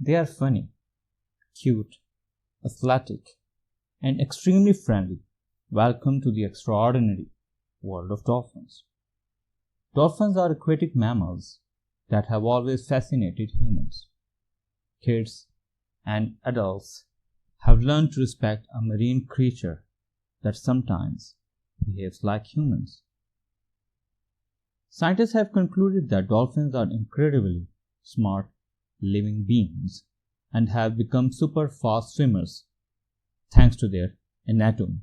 They are funny, cute, athletic, and extremely friendly. Welcome to the extraordinary world of dolphins. Dolphins are aquatic mammals that have always fascinated humans. Kids and adults have learned to respect a marine creature that sometimes behaves like humans. Scientists have concluded that dolphins are incredibly smart living beings and have become super fast swimmers thanks to their anatomy.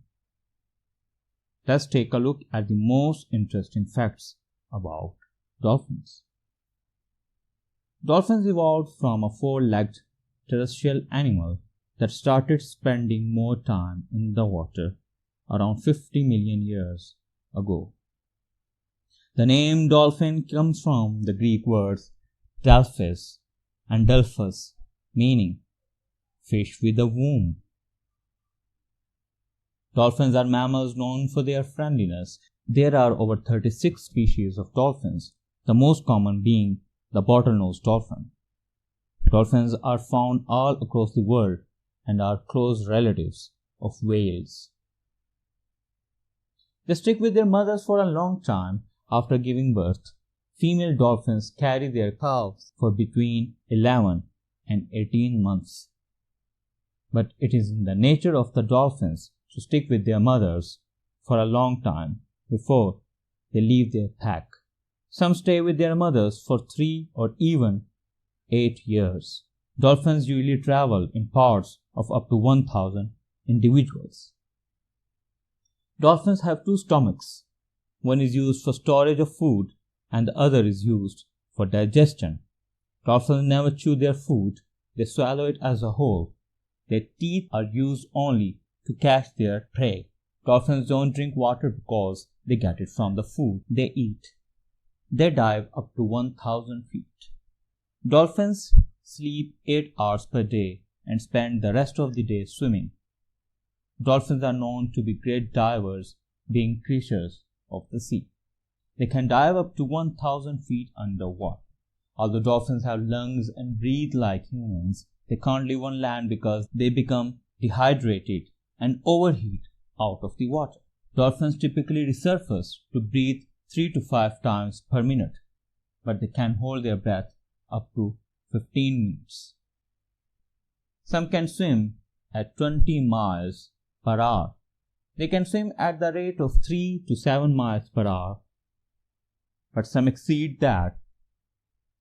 Let's take a look at the most interesting facts about dolphins. Dolphins evolved from a four-legged terrestrial animal that started spending more time in the water around 50 million years ago. The name dolphin comes from the Greek words delphis and delphus, meaning fish with a womb. Dolphins are mammals known for their friendliness. There are over 36 species of dolphins, the most common being the bottlenose dolphin. Dolphins are found all across the world and are close relatives of whales. They stick with their mothers for a long time after giving birth. Female dolphins carry their calves for between 11 and 18 months. But it is in the nature of the dolphins to stick with their mothers for a long time before they leave their pack. Some stay with their mothers for 3 or even 8 years. Dolphins usually travel in pods of up to 1,000 individuals. Dolphins have 2 stomachs. One is used for storage of food and the other is used for digestion. Dolphins never chew their food, they swallow it as a whole. Their teeth are used only to catch their prey. Dolphins don't drink water because they get it from the food they eat. They dive up to 1,000 feet. Dolphins sleep 8 hours per day and spend the rest of the day swimming. Dolphins are known to be great divers, being creatures of the sea. They can dive up to 1,000 feet underwater. Although dolphins have lungs and breathe like humans, they can't live on land because they become dehydrated and overheat out of the water. Dolphins typically resurface to breathe 3 to 5 times per minute, but they can hold their breath up to 15 minutes. Some can swim at 20 miles per hour. They can swim at the rate of 3 to 7 miles per hour, but some exceed that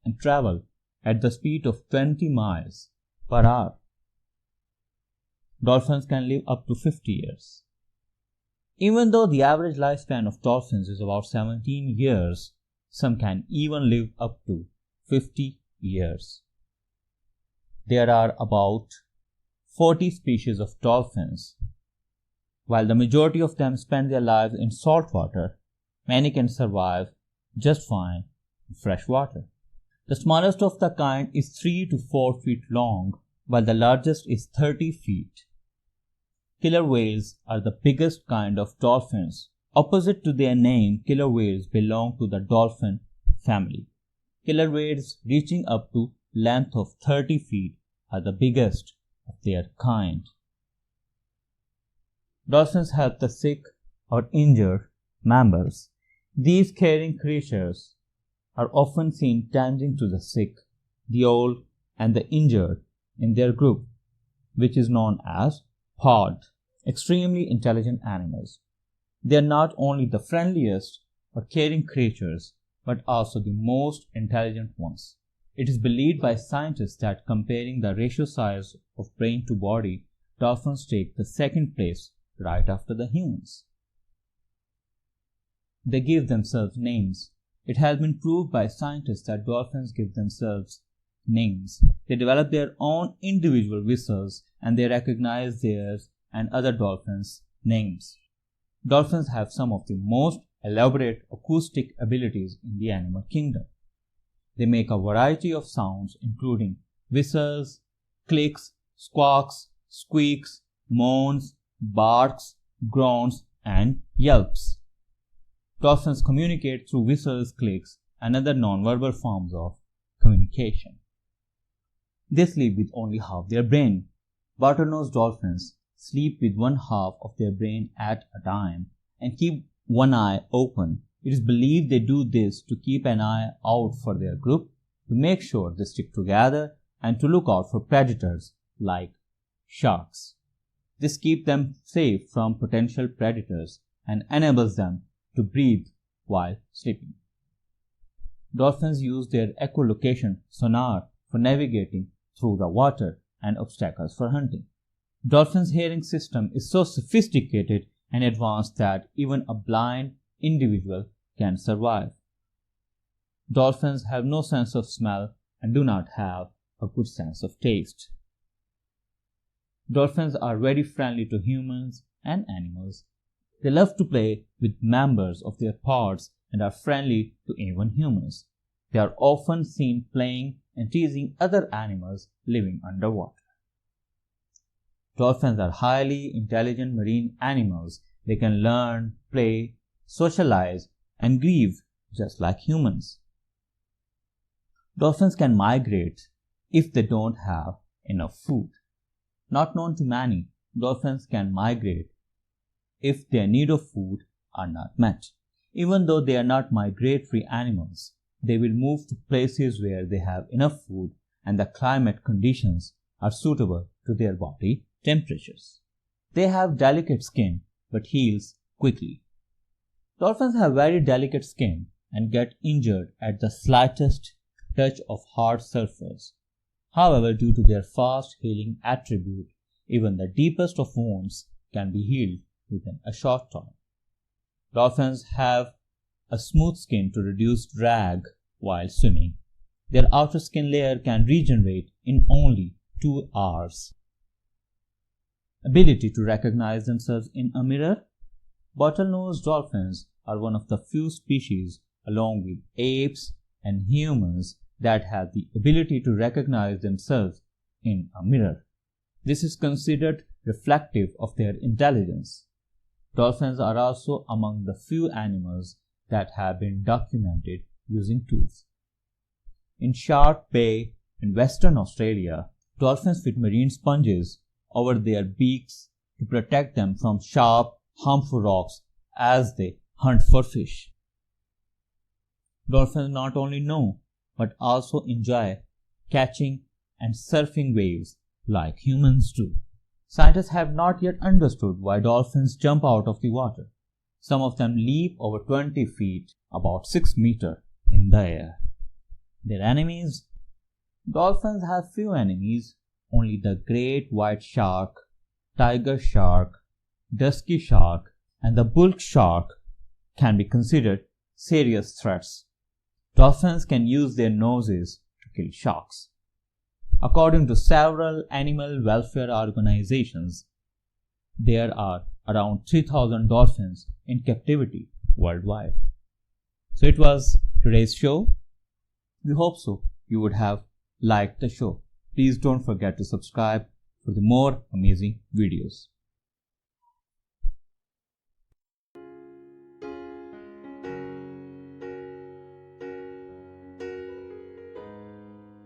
and travel at the speed of 20 miles per hour. Dolphins can live up to 50 years. Even though the average lifespan of dolphins is about 17 years, some can even live up to 50 years. There are about 40 species of dolphins. While the majority of them spend their lives in salt water, many can survive just fine in fresh water. The smallest of the kind is 3 to 4 feet long, while the largest is 30 feet. Killer whales are the biggest kind of dolphins. Opposite to their name, killer whales belong to the dolphin family. Killer whales reaching up to length of 30 feet are the biggest of their kind. Dolphins help the sick or injured members. These caring creatures are often seen tending to the sick, the old, and the injured in their group, which is known as pod. Extremely intelligent animals. They are not only the friendliest or caring creatures, but also the most intelligent ones. It is believed by scientists that comparing the ratio size of brain to body, dolphins take the second place right after the humans. They give themselves names. It has been proved by scientists that dolphins give themselves names. They develop their own individual whistles and they recognize theirs and other dolphins' names. Dolphins have some of the most elaborate acoustic abilities in the animal kingdom. They make a variety of sounds including whistles, clicks, squawks, squeaks, moans, barks, groans, and yelps. Dolphins communicate through whistles, clicks, and other non-verbal forms of communication. They sleep with only half their brain. Bottlenose dolphins sleep with one half of their brain at a time and keep one eye open. It is believed they do this to keep an eye out for their group, to make sure they stick together, and to look out for predators like sharks. This keeps them safe from potential predators and enables them to breathe while sleeping. Dolphins use their echolocation sonar for navigating through the water and obstacles for hunting. Dolphins' hearing system is so sophisticated and advanced that even a blind individual can survive. Dolphins have no sense of smell and do not have a good sense of taste. Dolphins are very friendly to humans and animals. They love to play with members of their pods and are friendly to even humans. They are often seen playing and teasing other animals living underwater. Dolphins are highly intelligent marine animals. They can learn, play, socialize, and grieve just like humans. Dolphins can migrate if they don't have enough food. Not known to many, dolphins can migrate if their need of food are not met. Even though they are not migratory animals, they will move to places where they have enough food and the climate conditions are suitable to their body temperatures. They have delicate skin but heals quickly. Dolphins have very delicate skin and get injured at the slightest touch of hard surface. However, due to their fast healing attribute, even the deepest of wounds can be healed within a short time. Dolphins have a smooth skin to reduce drag while swimming. Their outer skin layer can regenerate in only 2 hours. Ability to recognize themselves in a mirror. Bottlenose dolphins are one of the few species, along with apes and humans, that have the ability to recognize themselves in a mirror. This is considered reflective of their intelligence. Dolphins are also among the few animals that have been documented using tools. In Shark Bay in Western Australia, dolphins fit marine sponges over their beaks to protect them from sharp, harmful rocks as they hunt for fish. Dolphins not only know but also enjoy catching and surfing waves like humans do. Scientists have not yet understood why dolphins jump out of the water. Some of them leap over 20 feet, about 6 meters, in the air. Their enemies? Dolphins have few enemies. Only the great white shark, tiger shark, dusky shark, and the bull shark can be considered serious threats. Dolphins can use their noses to kill sharks. According to several animal welfare organizations, there are around 3,000 dolphins in captivity worldwide. So it was today's show. We hope so you would have liked the show. Please don't forget to subscribe for the more amazing videos.